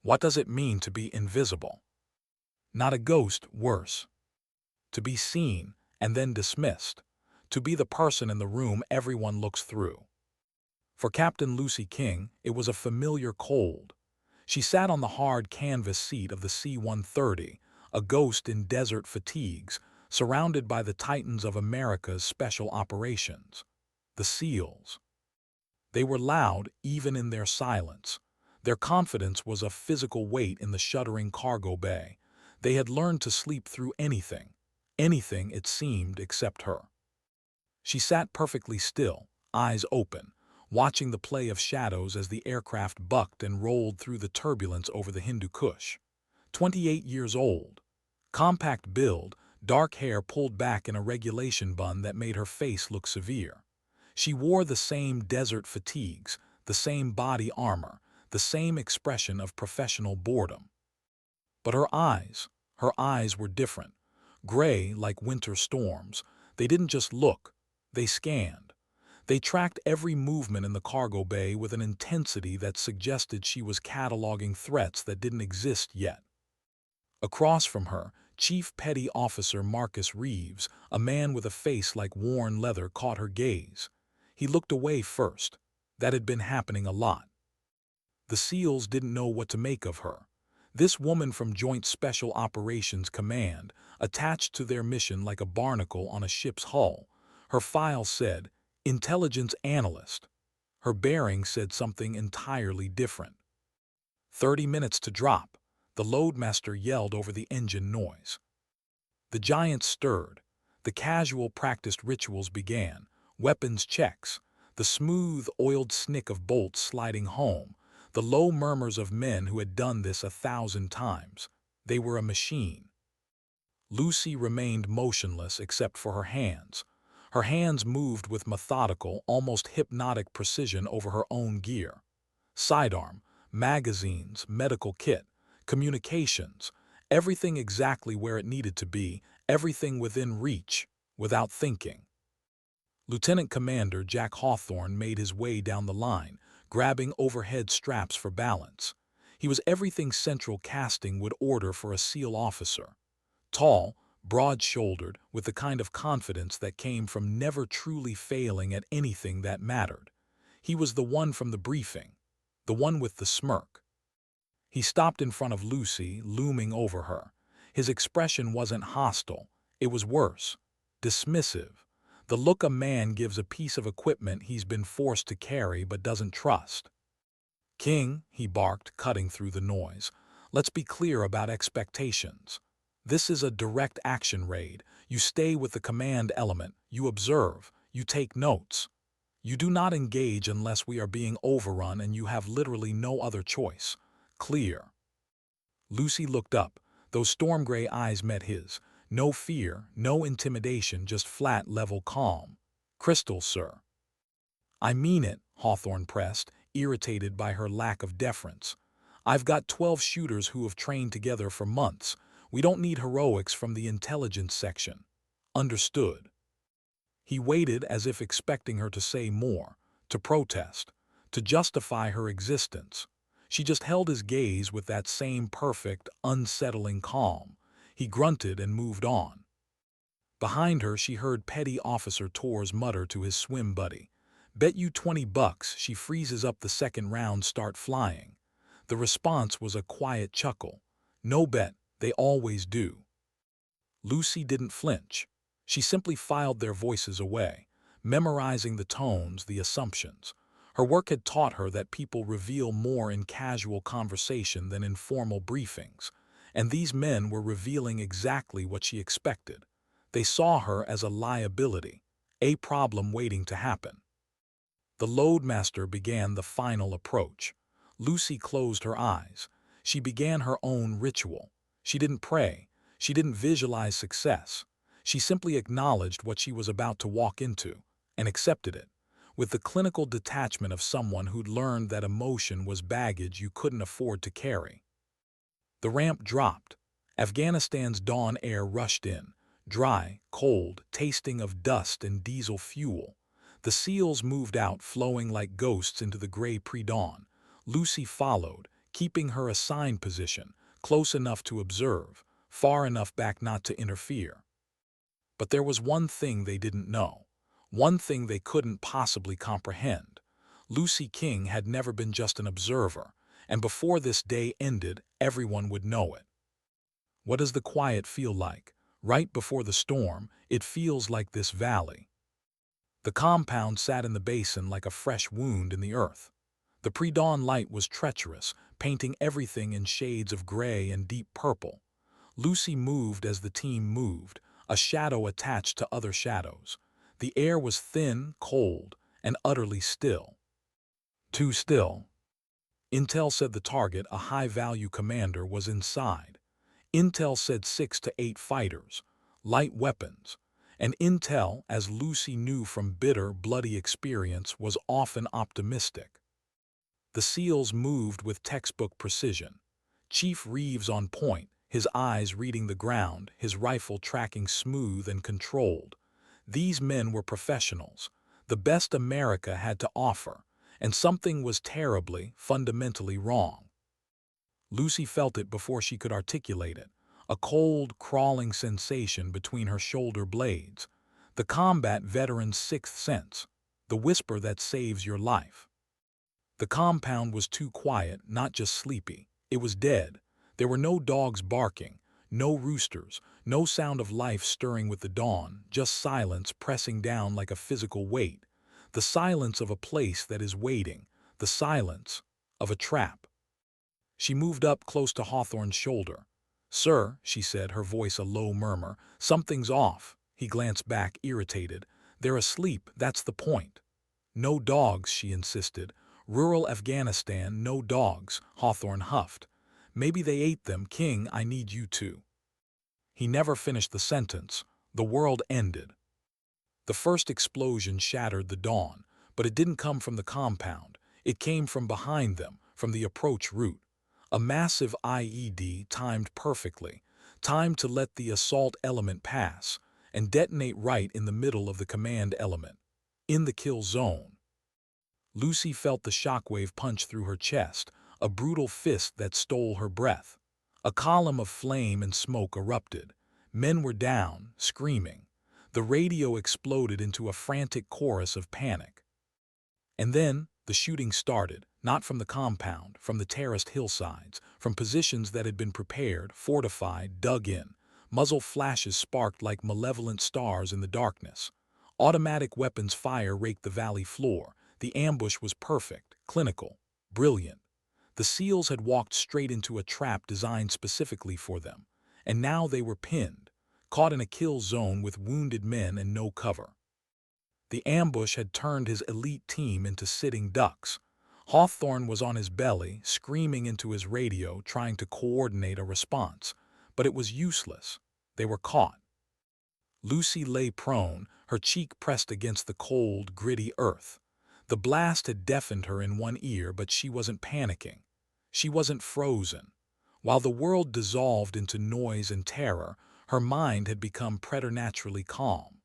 What does it mean to be invisible? Not a ghost, worse. To be seen and then dismissed. To be the person in the room everyone looks through. For Captain Lucy King, it was a familiar cold. She sat on the hard canvas seat of the C-130, a ghost in desert fatigues, surrounded by the titans of America's special operations, the SEALs. They were loud even in their silence. Their confidence was a physical weight in the shuddering cargo bay. They had learned to sleep through anything it seemed, except her. She sat perfectly still, eyes open, watching the play of shadows as the aircraft bucked and rolled through the turbulence over the Hindu Kush. 28 years old. Compact build, dark hair pulled back in a regulation bun that made her face look severe. She wore the same desert fatigues, the same body armor, the same expression of professional boredom. But her eyes were different. Gray like winter storms. They didn't just look, they scanned. They tracked every movement in the cargo bay with an intensity that suggested she was cataloging threats that didn't exist yet. Across from her, Chief Petty Officer Marcus Reeves, a man with a face like worn leather, caught her gaze. He looked away first. That had been happening a lot. The SEALs didn't know what to make of her. This woman from Joint Special Operations Command, attached to their mission like a barnacle on a ship's hull. Her file said, Intelligence Analyst. Her bearing said something entirely different. 30 minutes to drop, the loadmaster yelled over the engine noise. The giants stirred. The casual practiced rituals began, weapons checks, the smooth, oiled snick of bolts sliding home, the low murmurs of men who had done this 1,000 times. They were a machine. Lucy remained motionless except for her hands. Her hands moved with methodical, almost hypnotic precision over her own gear. Sidearm, magazines, medical kit, communications, everything exactly where it needed to be, everything within reach, without thinking. Lieutenant Commander Jack Hawthorne made his way down the line, grabbing overhead straps for balance. He was everything Central Casting would order for a SEAL officer. Tall, broad-shouldered, with the kind of confidence that came from never truly failing at anything that mattered. He was the one from the briefing, the one with the smirk. He stopped in front of Lucy, looming over her. His expression wasn't hostile. It was worse, dismissive. The look a man gives a piece of equipment he's been forced to carry but doesn't trust. King, he barked, cutting through the noise, let's be clear about expectations. This is a direct action raid. You stay with the command element, you observe, you take notes. You do not engage unless we are being overrun and you have literally no other choice. Clear. Lucy looked up. Those storm gray eyes met his. No fear, no intimidation, just flat, level calm. Crystal, sir. I mean it, Hawthorne pressed, irritated by her lack of deference. I've got 12 shooters who have trained together for months. We don't need heroics from the intelligence section. Understood. He waited as if expecting her to say more, to protest, to justify her existence. She just held his gaze with that same perfect, unsettling calm. He grunted and moved on. Behind her, she heard Petty Officer Torres mutter to his swim buddy, Bet you $20 she freezes up the second round start flying. The response was a quiet chuckle. No bet, they always do. Lucy didn't flinch. She simply filed their voices away, memorizing the tones, the assumptions. Her work had taught her that people reveal more in casual conversation than in formal briefings, and these men were revealing exactly what she expected. They saw her as a liability, a problem waiting to happen. The loadmaster began the final approach. Lucy closed her eyes. She began her own ritual. She didn't pray. She didn't visualize success. She simply acknowledged what she was about to walk into and accepted it, with the clinical detachment of someone who'd learned that emotion was baggage you couldn't afford to carry. The ramp dropped. Afghanistan's dawn air rushed in, dry, cold, tasting of dust and diesel fuel. The SEALs moved out, flowing like ghosts into the gray pre-dawn. Lucy followed, keeping her assigned position, close enough to observe, far enough back not to interfere. But there was one thing they didn't know, one thing they couldn't possibly comprehend. Lucy King had never been just an observer, and before this day ended, everyone would know it. What does the quiet feel like? Right before the storm, it feels like this valley. The compound sat in the basin like a fresh wound in the earth. The pre-dawn light was treacherous, painting everything in shades of gray and deep purple. Lucy moved as the team moved, a shadow attached to other shadows. The air was thin, cold, and utterly still. Too still. Intel said the target, a high-value commander, was inside. Intel said 6 to 8 fighters, light weapons. And Intel, as Lucy knew from bitter, bloody experience, was often optimistic. The SEALs moved with textbook precision. Chief Reeves on point, his eyes reading the ground, his rifle tracking smooth and controlled. These men were professionals, the best America had to offer, and something was terribly, fundamentally wrong. Lucy felt it before she could articulate it, a cold, crawling sensation between her shoulder blades, the combat veteran's sixth sense, the whisper that saves your life. The compound was too quiet, not just sleepy. It was dead. There were no dogs barking, no roosters, no sound of life stirring with the dawn, just silence pressing down like a physical weight, the silence of a place that is waiting, the silence of a trap. She moved up close to Hawthorne's shoulder. "Sir," she said, her voice a low murmur, "something's off." He glanced back, irritated. "They're asleep, that's the point." "No dogs," she insisted. "Rural Afghanistan, no dogs," Hawthorne huffed. "Maybe they ate them. King, I need you to." He never finished the sentence. The world ended. The first explosion shattered the dawn, but it didn't come from the compound. It came from behind them, from the approach route. A massive IED timed perfectly, timed to let the assault element pass, and detonate right in the middle of the command element, in the kill zone. Lucy felt the shockwave punch through her chest, a brutal fist that stole her breath. A column of flame and smoke erupted. Men were down, screaming. The radio exploded into a frantic chorus of panic. And then the shooting started, not from the compound, from the terraced hillsides, from positions that had been prepared, fortified, dug in. Muzzle flashes sparked like malevolent stars in the darkness. Automatic weapons fire raked the valley floor. The ambush was perfect, clinical, brilliant. The SEALs had walked straight into a trap designed specifically for them, and now they were pinned, caught in a kill zone with wounded men and no cover. The ambush had turned his elite team into sitting ducks. Hawthorne was on his belly, screaming into his radio, trying to coordinate a response, but it was useless. They were caught. Lucy lay prone, her cheek pressed against the cold, gritty earth. The blast had deafened her in one ear, but she wasn't panicking. She wasn't frozen. While the world dissolved into noise and terror, her mind had become preternaturally calm.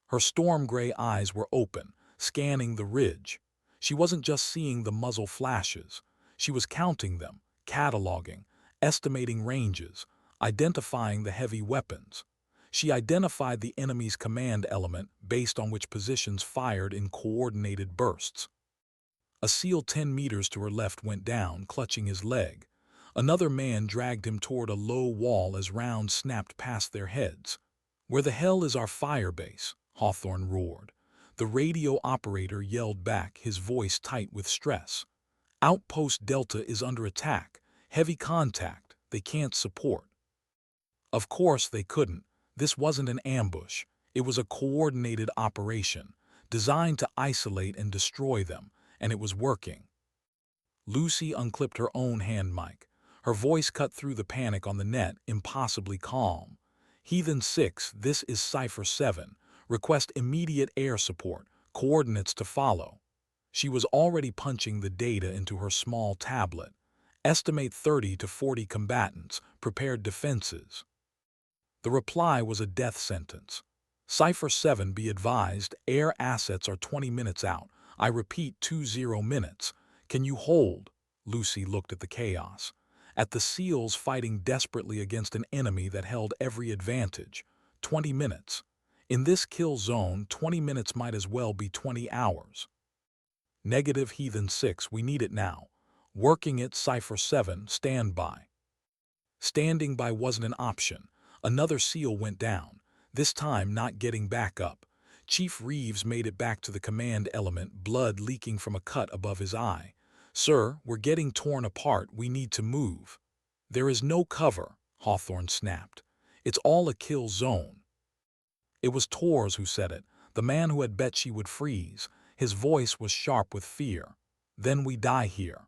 Her storm-gray eyes were open, scanning the ridge. She wasn't just seeing the muzzle flashes. She was counting them, cataloging, estimating ranges, identifying the heavy weapons. She identified the enemy's command element based on which positions fired in coordinated bursts. A SEAL 10 meters to her left went down, clutching his leg. Another man dragged him toward a low wall as rounds snapped past their heads. "Where the hell is our fire base?" Hawthorne roared. The radio operator yelled back, his voice tight with stress. "Outpost Delta is under attack. Heavy contact. They can't support." Of course they couldn't. This wasn't an ambush. It was a coordinated operation, designed to isolate and destroy them, and it was working. Lucy unclipped her own hand mic. Her voice cut through the panic on the net, impossibly calm. "Heathen 6, this is Cipher 7. Request immediate air support. Coordinates to follow." She was already punching the data into her small tablet. "Estimate 30 to 40 combatants. Prepared defenses." The reply was a death sentence. "Cipher 7, be advised, air assets are 20 minutes out. I repeat, 20 minutes. Can you hold?" Lucy looked at the chaos, at the SEALs fighting desperately against an enemy that held every advantage. 20 minutes. In this kill zone, 20 minutes might as well be 20 hours. Negative Heathen 6, we need it now. Working it, Cipher 7, stand by. Standing by wasn't an option. Another SEAL went down, this time not getting back up. Chief Reeves made it back to the command element, blood leaking from a cut above his eye. Sir, we're getting torn apart, we need to move. There is no cover, Hawthorne snapped. It's all a kill zone. It was Tors who said it, the man who had bet she would freeze. His voice was sharp with fear. Then we die here.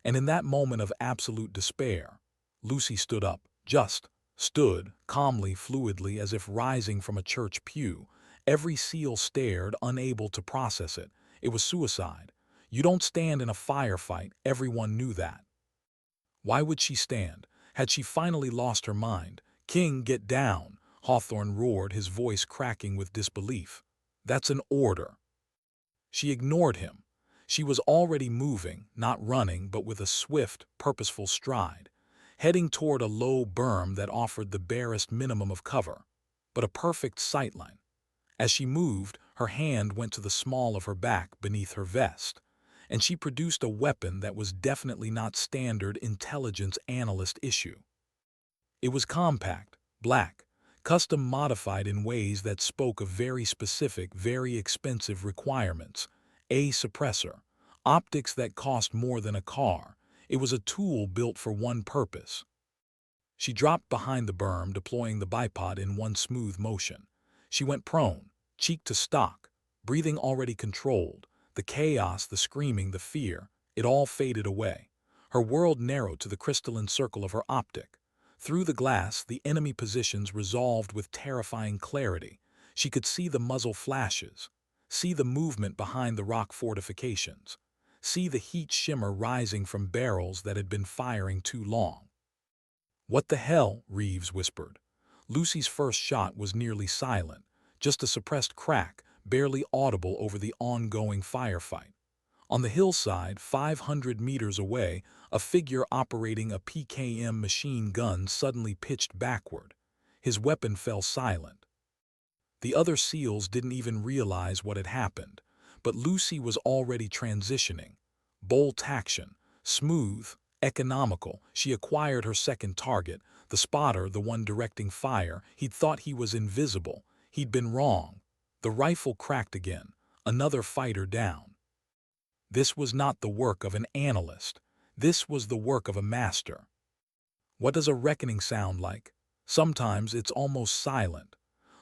And in that moment of absolute despair, Lucy stood up, just stood, calmly, fluidly, as if rising from a church pew. Every SEAL stared, unable to process it. It was suicide. You don't stand in a firefight, everyone knew that. Why would she stand? Had she finally lost her mind? King, get down, Hawthorne roared, his voice cracking with disbelief. That's an order. She ignored him. She was already moving, not running, but with a swift, purposeful stride, heading toward a low berm that offered the barest minimum of cover, but a perfect sightline. As she moved, her hand went to the small of her back beneath her vest, and she produced a weapon that was definitely not standard intelligence analyst issue. It was compact, black, custom-modified in ways that spoke of very specific, very expensive requirements. A suppressor, optics that cost more than a car. It was a tool built for one purpose. She dropped behind the berm, deploying the bipod in one smooth motion. She went prone, cheek to stock, breathing already controlled. The chaos, the screaming, the fear, it all faded away. Her world narrowed to the crystalline circle of her optic. Through the glass, the enemy positions resolved with terrifying clarity. She could see the muzzle flashes, see the movement behind the rock fortifications, see the heat shimmer rising from barrels that had been firing too long. What the hell? Reeves whispered. Lucy's first shot was nearly silent, just a suppressed crack, barely audible over the ongoing firefight. On the hillside, 500 meters away, a figure operating a PKM machine gun suddenly pitched backward. His weapon fell silent. The other SEALs didn't even realize what had happened, but Lucy was already transitioning. Bolt action, smooth, economical. She acquired her second target, the spotter, the one directing fire. He'd thought he was invisible. He'd been wrong. The rifle cracked again, another fighter down. This was not the work of an analyst. This was the work of a master. What does a reckoning sound like? Sometimes it's almost silent.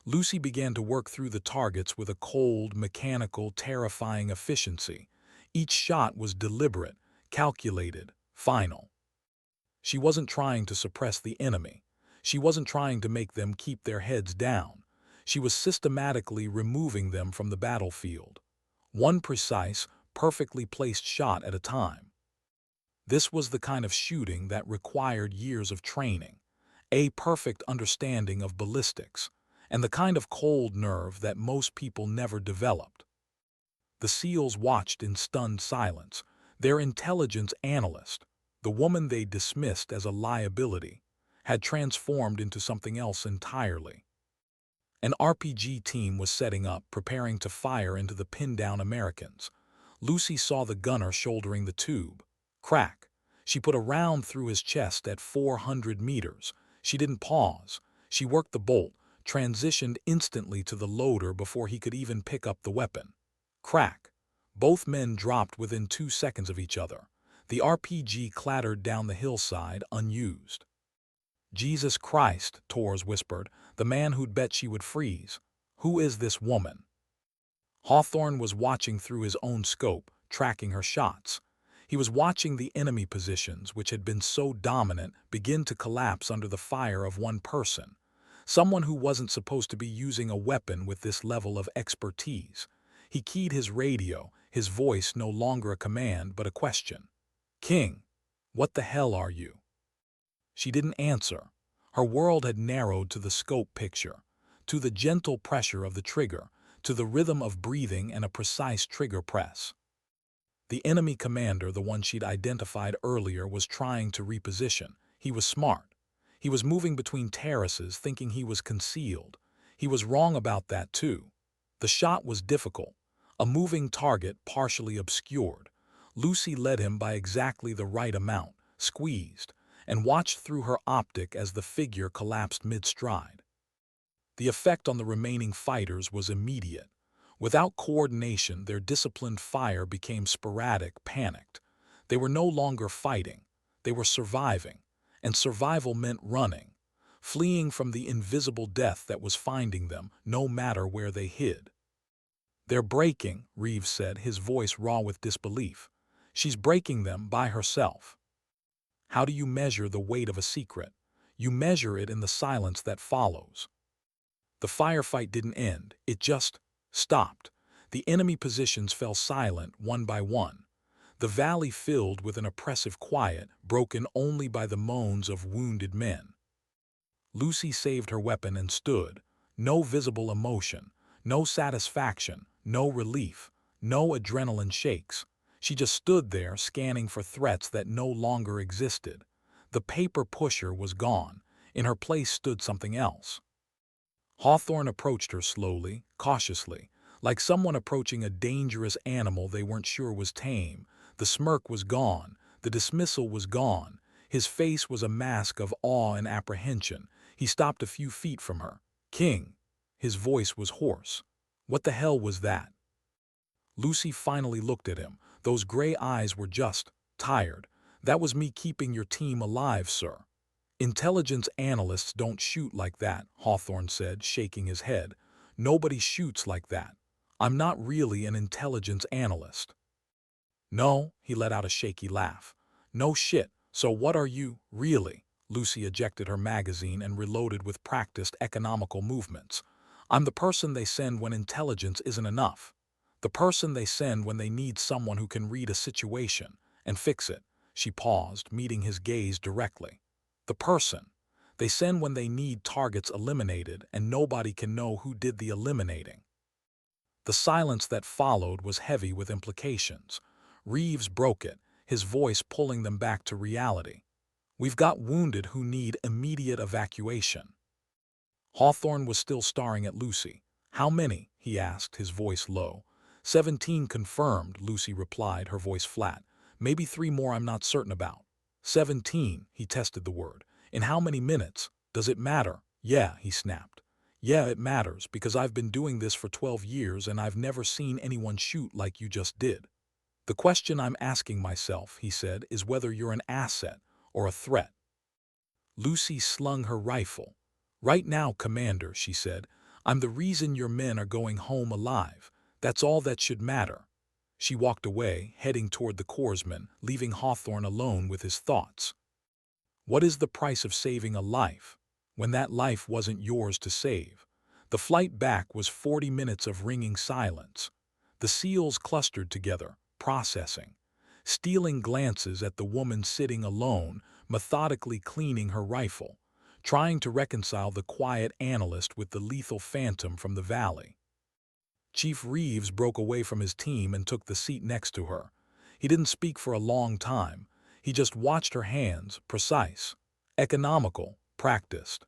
Lucy began to work through the targets with a cold, mechanical, terrifying efficiency. Each shot was deliberate, calculated, final. She wasn't trying to suppress the enemy. She wasn't trying to make them keep their heads down. She was systematically removing them from the battlefield. One precise, perfectly placed shot at a time. This was the kind of shooting that required years of training, a perfect understanding of ballistics, and the kind of cold nerve that most people never developed. The SEALs watched in stunned silence. Their intelligence analyst, the woman they dismissed as a liability, had transformed into something else entirely. An RPG team was setting up, preparing to fire into the pinned-down Americans. Lucy saw the gunner shouldering the tube. Crack. She put a round through his chest at 400 meters. She didn't pause. She worked the bolt, transitioned instantly to the loader before he could even pick up the weapon. Crack. Both men dropped within 2 seconds of each other. The RPG clattered down the hillside, unused. Jesus Christ, Tors whispered, the man who'd bet she would freeze. Who is this woman? Hawthorne was watching through his own scope, tracking her shots. He was watching the enemy positions, which had been so dominant, begin to collapse under the fire of one person. Someone who wasn't supposed to be using a weapon with this level of expertise. He keyed his radio, his voice no longer a command but a question. King, what the hell are you? She didn't answer. Her world had narrowed to the scope picture, to the gentle pressure of the trigger, to the rhythm of breathing and a precise trigger press. The enemy commander, the one she'd identified earlier, was trying to reposition. He was smart. He was moving between terraces, thinking he was concealed. He was wrong about that, too. The shot was difficult. A moving target partially obscured. Lucy led him by exactly the right amount, squeezed, and watched through her optic as the figure collapsed mid-stride. The effect on the remaining fighters was immediate. Without coordination, their disciplined fire became sporadic, panicked. They were no longer fighting. They were surviving. And survival meant running, fleeing from the invisible death that was finding them, no matter where they hid. "They're breaking," Reeves said, his voice raw with disbelief. "She's breaking them by herself." How do you measure the weight of a secret? You measure it in the silence that follows. The firefight didn't end. It just stopped. The enemy positions fell silent one by one. The valley filled with an oppressive quiet, broken only by the moans of wounded men. Lucy saved her weapon and stood. No visible emotion, no satisfaction, no relief, no adrenaline shakes. She just stood there, scanning for threats that no longer existed. The paper pusher was gone. In her place stood something else. Hawthorne approached her slowly, cautiously, like someone approaching a dangerous animal they weren't sure was tame. The smirk was gone. The dismissal was gone. His face was a mask of awe and apprehension. He stopped a few feet from her. "King." His voice was hoarse. "What the hell was that?" Lucy finally looked at him. Those gray eyes were just tired. "That was me keeping your team alive, sir." "Intelligence analysts don't shoot like that," Hawthorne said, shaking his head. "Nobody shoots like that. I'm not really an intelligence analyst." "No," he let out a shaky laugh. "No shit. So what are you, really?" Lucy ejected her magazine and reloaded with practiced economical movements. "I'm the person they send when intelligence isn't enough. The person they send when they need someone who can read a situation and fix it." She paused, meeting his gaze directly. "The person they send when they need targets eliminated and nobody can know who did the eliminating." The silence that followed was heavy with implications. Reeves broke it, his voice pulling them back to reality. "We've got wounded who need immediate evacuation." Hawthorne was still staring at Lucy. "How many?" he asked, his voice low. 17 confirmed," Lucy replied, her voice flat. "Maybe 3 more I'm not certain about." 17, he tested the word. "In how many minutes? Does it matter?" "Yeah," he snapped. "Yeah, it matters, because I've been doing this for 12 years and I've never seen anyone shoot like you just did. The question I'm asking myself," he said, "is whether you're an asset or a threat." Lucy slung her rifle. "Right now, Commander," she said, "I'm the reason your men are going home alive. That's all that should matter." She walked away, heading toward the corpsman, leaving Hawthorne alone with his thoughts. What is the price of saving a life, when that life wasn't yours to save? The flight back was 40 minutes of ringing silence. The SEALs clustered together, processing, stealing glances at the woman sitting alone, methodically cleaning her rifle, trying to reconcile the quiet analyst with the lethal phantom from the valley. Chief Reeves broke away from his team and took the seat next to her. He didn't speak for a long time. He just watched her hands, precise, economical, practiced.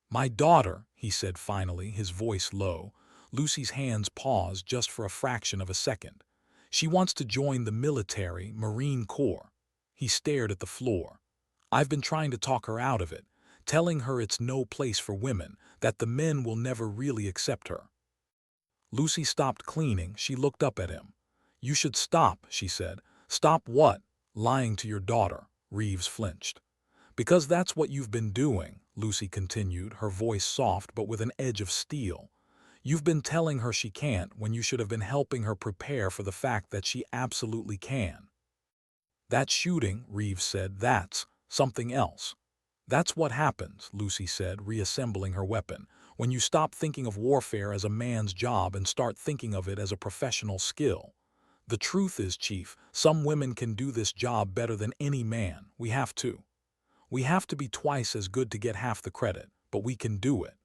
"My daughter," he said finally, his voice low. Lucy's hands paused just for a fraction of a second. "She wants to join the military, Marine Corps." He stared at the floor. "I've been trying to talk her out of it, telling her it's no place for women, that the men will never really accept her." Lucy stopped cleaning. She looked up at him. "You should stop," she said. "Stop what?" "Lying to your daughter." Reeves flinched. "Because that's what you've been doing," Lucy continued, her voice soft but with an edge of steel. "You've been telling her she can't when you should have been helping her prepare for the fact that she absolutely can." "That shooting," Reeves said, "that's something else." "That's what happens," Lucy said, reassembling her weapon, "when you stop thinking of warfare as a man's job and start thinking of it as a professional skill. The truth is, Chief, some women can do this job better than any man. We have to. We have to be twice as good to get half the credit, but we can do it."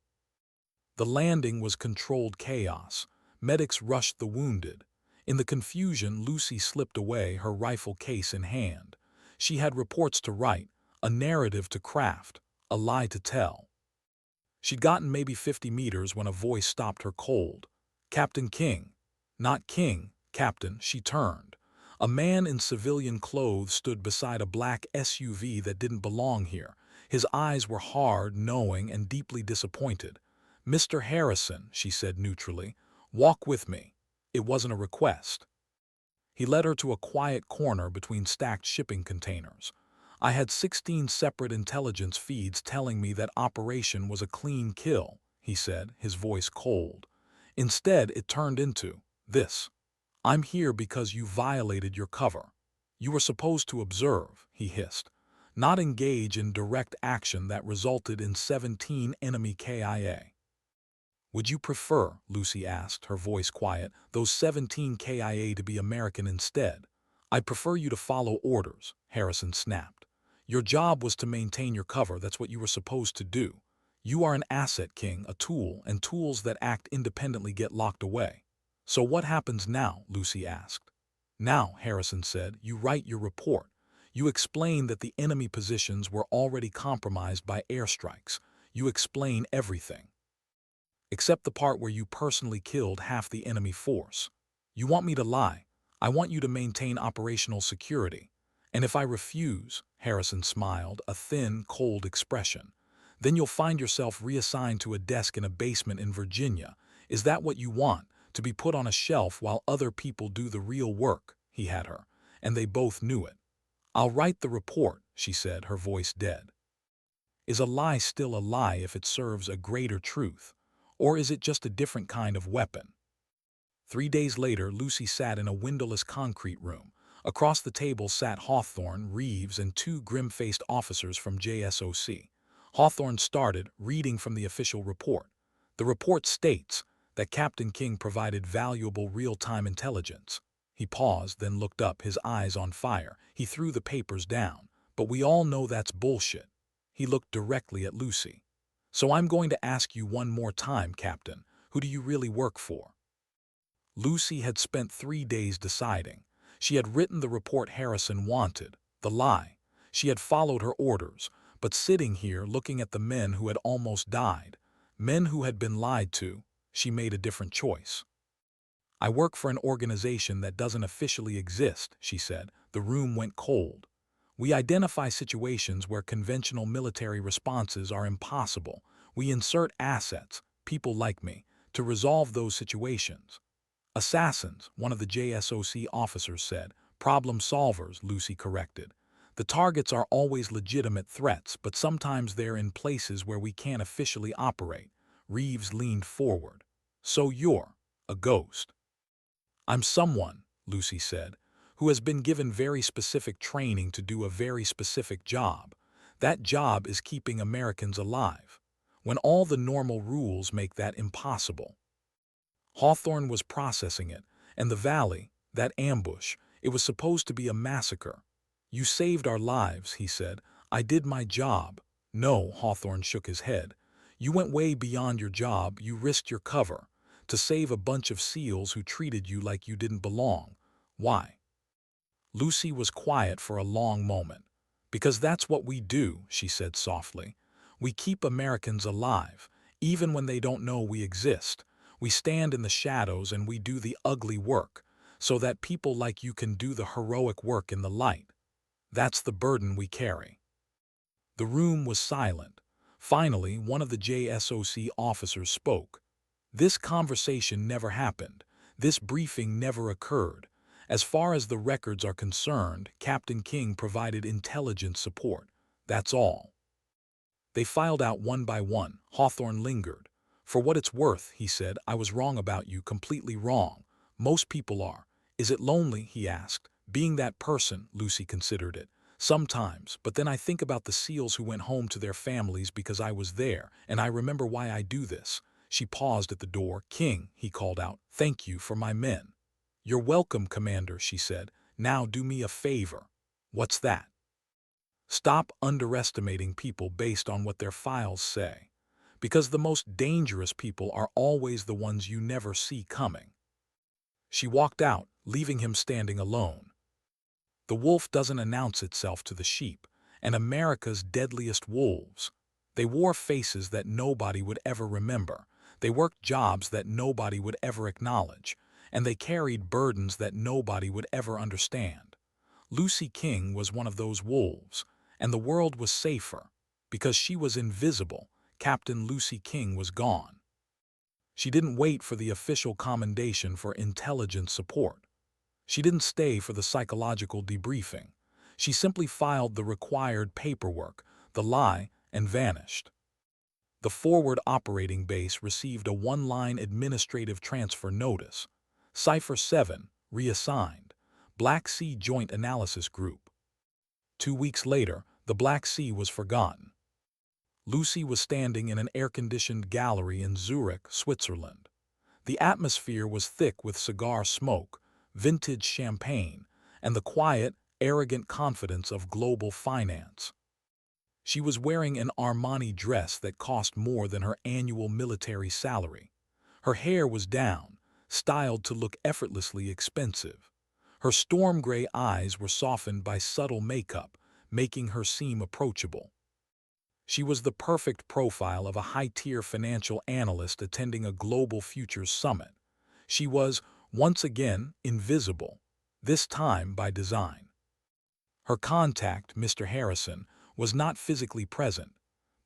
The landing was controlled chaos. Medics rushed the wounded. In the confusion, Lucy slipped away, her rifle case in hand. She had reports to write, a narrative to craft, a lie to tell. She'd gotten maybe 50 meters when a voice stopped her cold. "Captain King." "Not King, Captain." She turned. A man in civilian clothes stood beside a black SUV that didn't belong here. His eyes were hard, knowing, and deeply disappointed. "Mr. Harrison," she said neutrally, "walk with me." It wasn't a request. He led her to a quiet corner between stacked shipping containers. "I had 16 separate intelligence feeds telling me that operation was a clean kill," he said, his voice cold. "Instead, it turned into this. I'm here because you violated your cover. You were supposed to observe," he hissed, "not engage in direct action that resulted in 17 enemy KIA." "Would you prefer," Lucy asked, her voice quiet, "those 17 KIA to be American instead?" "I'd prefer you to follow orders," Harrison snapped. "Your job was to maintain your cover. That's what you were supposed to do. You are an asset, King, a tool, and tools that act independently get locked away." "So what happens now?" Lucy asked. "Now," Harrison said, "you write your report. You explain that the enemy positions were already compromised by airstrikes. You explain everything, except the part where you personally killed half the enemy force. You want me to lie. I want you to maintain operational security. And if I refuse," Harrison smiled, a thin, cold expression, "then you'll find yourself reassigned to a desk in a basement in Virginia. Is that what you want, to be put on a shelf while other people do the real work?" He had her, and they both knew it. "I'll write the report," she said, her voice dead. "Is a lie still a lie if it serves a greater truth? Or is it just a different kind of weapon?" 3 days later, Lucy sat in a windowless concrete room. Across the table sat Hawthorne, Reeves, and 2 grim-faced officers from JSOC. Hawthorne started, reading from the official report. "The report states that Captain King provided valuable real-time intelligence." He paused, then looked up, his eyes on fire. He threw the papers down. "But we all know that's bullshit." He looked directly at Lucy. "So I'm going to ask you one more time, Captain. Who do you really work for?" Lucy had spent 3 days deciding. She had written the report Harrison wanted, the lie. She had followed her orders, but sitting here looking at the men who had almost died, men who had been lied to, she made a different choice. "I work for an organization that doesn't officially exist," she said. The room went cold. "We identify situations where conventional military responses are impossible. We insert assets, people like me, to resolve those situations." "Assassins," one of the JSOC officers said. "Problem solvers," Lucy corrected. "The targets are always legitimate threats, but sometimes they're in places where we can't officially operate." Reeves leaned forward. "So you're a ghost?" "I'm someone," Lucy said, "who has been given very specific training to do a very specific job. That job is keeping Americans alive, when all the normal rules make that impossible." Hawthorne was processing it, and the valley, that ambush, it was supposed to be a massacre. "You saved our lives," he said. "I did my job." "No," Hawthorne shook his head. "You went way beyond your job. You risked your cover to save a bunch of SEALs who treated you like you didn't belong. Why?" Lucy was quiet for a long moment. "Because that's what we do," she said softly. "We keep Americans alive, even when they don't know we exist. We stand in the shadows and we do the ugly work, so that people like you can do the heroic work in the light. That's the burden we carry." The room was silent. Finally, one of the JSOC officers spoke. "This conversation never happened. This briefing never occurred. As far as the records are concerned, Captain King provided intelligence support. That's all." They filed out one by one. Hawthorne lingered. "For what it's worth," he said, "I was wrong about you, completely wrong. Most people are." "Is it lonely?" he asked. "Being that person," Lucy considered it. "Sometimes, but then I think about the SEALs who went home to their families because I was there, and I remember why I do this." She paused at the door. "King," he called out, "thank you for my men." "You're welcome, Commander," she said. "Now do me a favor." "What's that?" "Stop underestimating people based on what their files say. Because the most dangerous people are always the ones you never see coming." She walked out, leaving him standing alone. The wolf doesn't announce itself to the sheep, and America's deadliest wolves. They wore faces that nobody would ever remember. They worked jobs that nobody would ever acknowledge, and they carried burdens that nobody would ever understand. Lucy King was one of those wolves, and the world was safer. Because she was invisible, Captain Lucy King was gone. She didn't wait for the official commendation for intelligence support. She didn't stay for the psychological debriefing. She simply filed the required paperwork, the lie, and vanished. The forward operating base received a one-line administrative transfer notice. Cipher 7, reassigned. Black Sea Joint Analysis Group. 2 weeks later, the Black Sea was forgotten. Lucy was standing in an air-conditioned gallery in Zurich, Switzerland. The atmosphere was thick with cigar smoke, vintage champagne, and the quiet, arrogant confidence of global finance. She was wearing an Armani dress that cost more than her annual military salary. Her hair was down, styled to look effortlessly expensive. Her storm gray eyes were softened by subtle makeup, making her seem approachable. She was the perfect profile of a high-tier financial analyst attending a global futures summit. She was, once again, invisible, this time by design. Her contact, Mr. Harrison, was not physically present,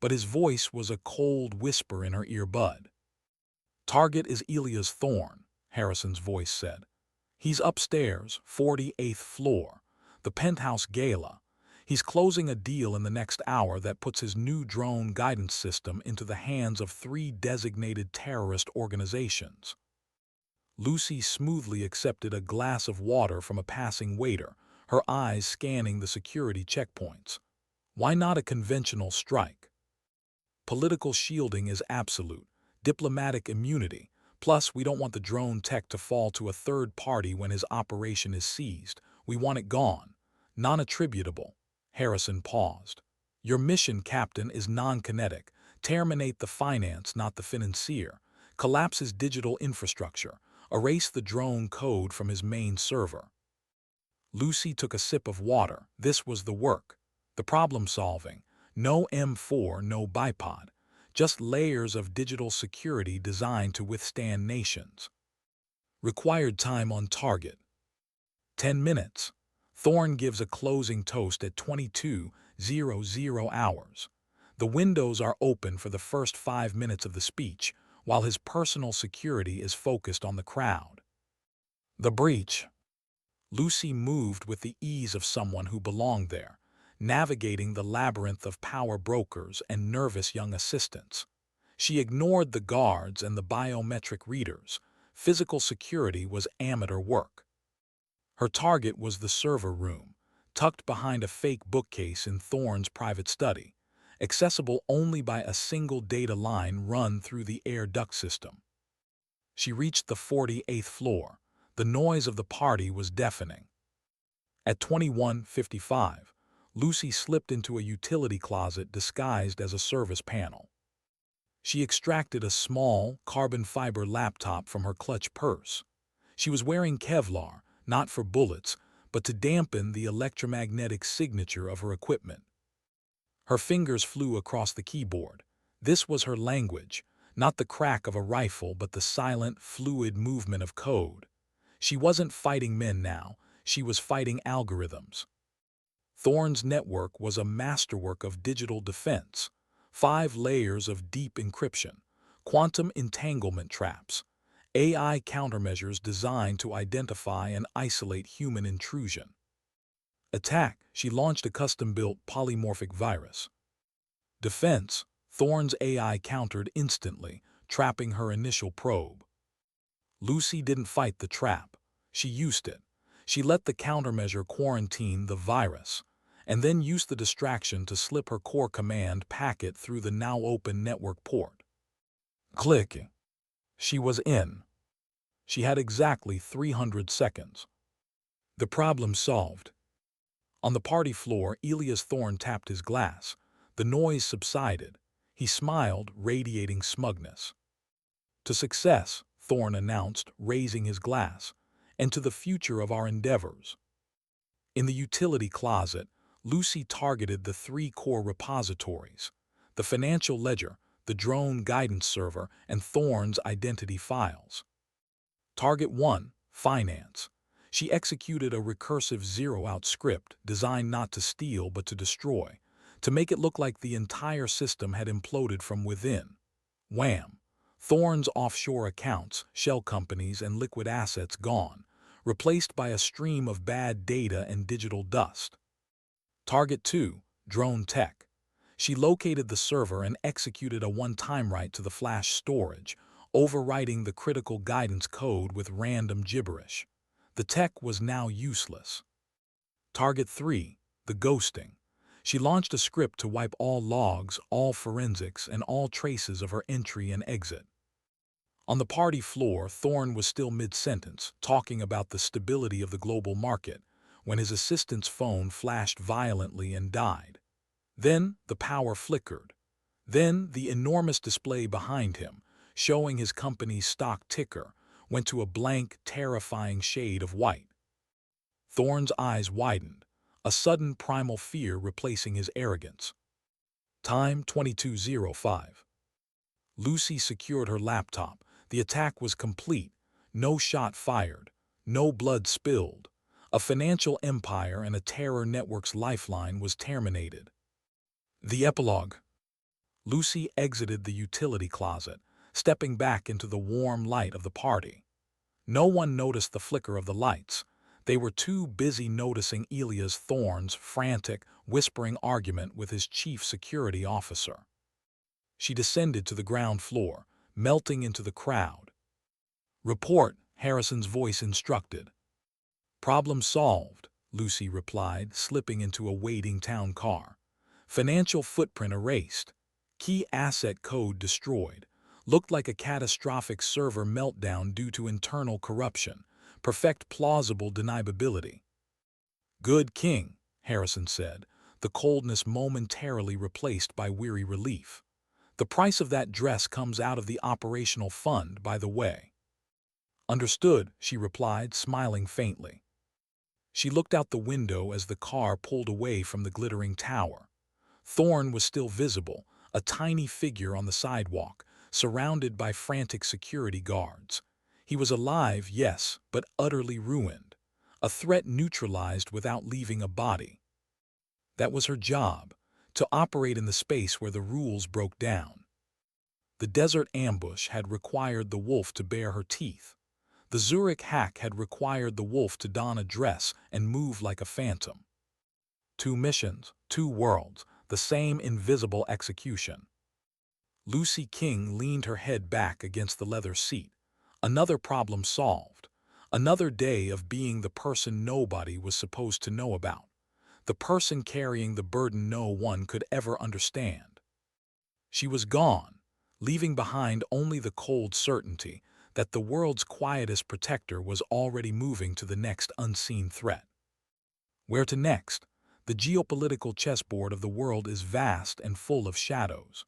but his voice was a cold whisper in her earbud. "Target is Elias Thorne," Harrison's voice said. "He's upstairs, 48th floor, the penthouse gala. He's closing a deal in the next hour that puts his new drone guidance system into the hands of 3 designated terrorist organizations." Lucy smoothly accepted a glass of water from a passing waiter, her eyes scanning the security checkpoints. Why not a conventional strike? Political shielding is absolute, diplomatic immunity, plus we don't want the drone tech to fall to a third party when his operation is seized. We want it gone, non-attributable. Harrison paused. "Your mission, Captain, is non-kinetic. Terminate the finance, not the financier. Collapse his digital infrastructure. Erase the drone code from his main server." Lucy took a sip of water. This was the work. The problem-solving. No M4, no bipod. Just layers of digital security designed to withstand nations. Required time on target: 10 minutes. Thorne gives a closing toast at 22:00 hours. The windows are open for the first 5 minutes of the speech, while his personal security is focused on the crowd. The breach. Lucy moved with the ease of someone who belonged there, navigating the labyrinth of power brokers and nervous young assistants. She ignored the guards and the biometric readers. Physical security was amateur work. Her target was the server room, tucked behind a fake bookcase in Thorne's private study, accessible only by a single data line run through the air duct system. She reached the 48th floor. The noise of the party was deafening. At 21:55, Lucy slipped into a utility closet disguised as a service panel. She extracted a small, carbon fiber laptop from her clutch purse. She was wearing Kevlar, not for bullets, but to dampen the electromagnetic signature of her equipment. Her fingers flew across the keyboard. This was her language, not the crack of a rifle, but the silent, fluid movement of code. She wasn't fighting men now, she was fighting algorithms. Thorne's network was a masterwork of digital defense, 5 layers of deep encryption, quantum entanglement traps, AI countermeasures designed to identify and isolate human intrusion. Attack: she launched a custom-built polymorphic virus. Defense: Thorne's AI countered instantly, trapping her initial probe. Lucy didn't fight the trap. She used it. She let the countermeasure quarantine the virus, and then used the distraction to slip her core command packet through the now open network port. Clicking. She was in. She had exactly 300 seconds. The problem solved. On the party floor, Elias Thorne tapped his glass. The noise subsided. He smiled, radiating smugness. "To success," Thorne announced, raising his glass. and to the future of our endeavors. In the utility closet, Lucy targeted the three core repositories: the financial ledger, the drone guidance server, and Thorne's identity files. Target 1, Finance. She executed a recursive zero-out script designed not to steal but to destroy, to make it look like the entire system had imploded from within. Wham! Thorne's offshore accounts, shell companies, and liquid assets gone, replaced by a stream of bad data and digital dust. Target 2, Drone Tech. She located the server and executed a one-time write to the flash storage, overwriting the critical guidance code with random gibberish. The tech was now useless. Target 3, the ghosting. She launched a script to wipe all logs, all forensics, and all traces of her entry and exit. On the party floor, Thorne was still mid-sentence, talking about the stability of the global market, when his assistant's phone flashed violently and died. Then the power flickered. Then the enormous display behind him, showing his company's stock ticker, went to a blank, terrifying shade of white. Thorne's eyes widened, a sudden primal fear replacing his arrogance. Time 22:05. Lucy secured her laptop. The attack was complete. No shot fired. No blood spilled. A financial empire and a terror network's lifeline was terminated. The epilogue. Lucy exited the utility closet, stepping back into the warm light of the party. No one noticed the flicker of the lights. They were too busy noticing Elias Thorne's frantic, whispering argument with his chief security officer. She descended to the ground floor, melting into the crowd. "Report," Harrison's voice instructed. "Problem solved," Lucy replied, slipping into a waiting town car. "Financial footprint erased. Key asset code destroyed. Looked like a catastrophic server meltdown due to internal corruption. Perfect plausible deniability." "Good king," Harrison said, the coldness momentarily replaced by weary relief. "The price of that dress comes out of the operational fund, by the way." "Understood," she replied, smiling faintly. She looked out the window as the car pulled away from the glittering tower. Thorne was still visible, a tiny figure on the sidewalk, surrounded by frantic security guards. He was alive, yes, but utterly ruined. A threat neutralized without leaving a body. That was her job, to operate in the space where the rules broke down. The desert ambush had required the wolf to bare her teeth. The Zurich hack had required the wolf to don a dress and move like a phantom. 2 missions, 2 worlds, the same invisible execution. Lucy King leaned her head back against the leather seat. Another problem solved. Another day of being the person nobody was supposed to know about. The person carrying the burden no one could ever understand. She was gone, leaving behind only the cold certainty that the world's quietest protector was already moving to the next unseen threat. Where to next? The geopolitical chessboard of the world is vast and full of shadows.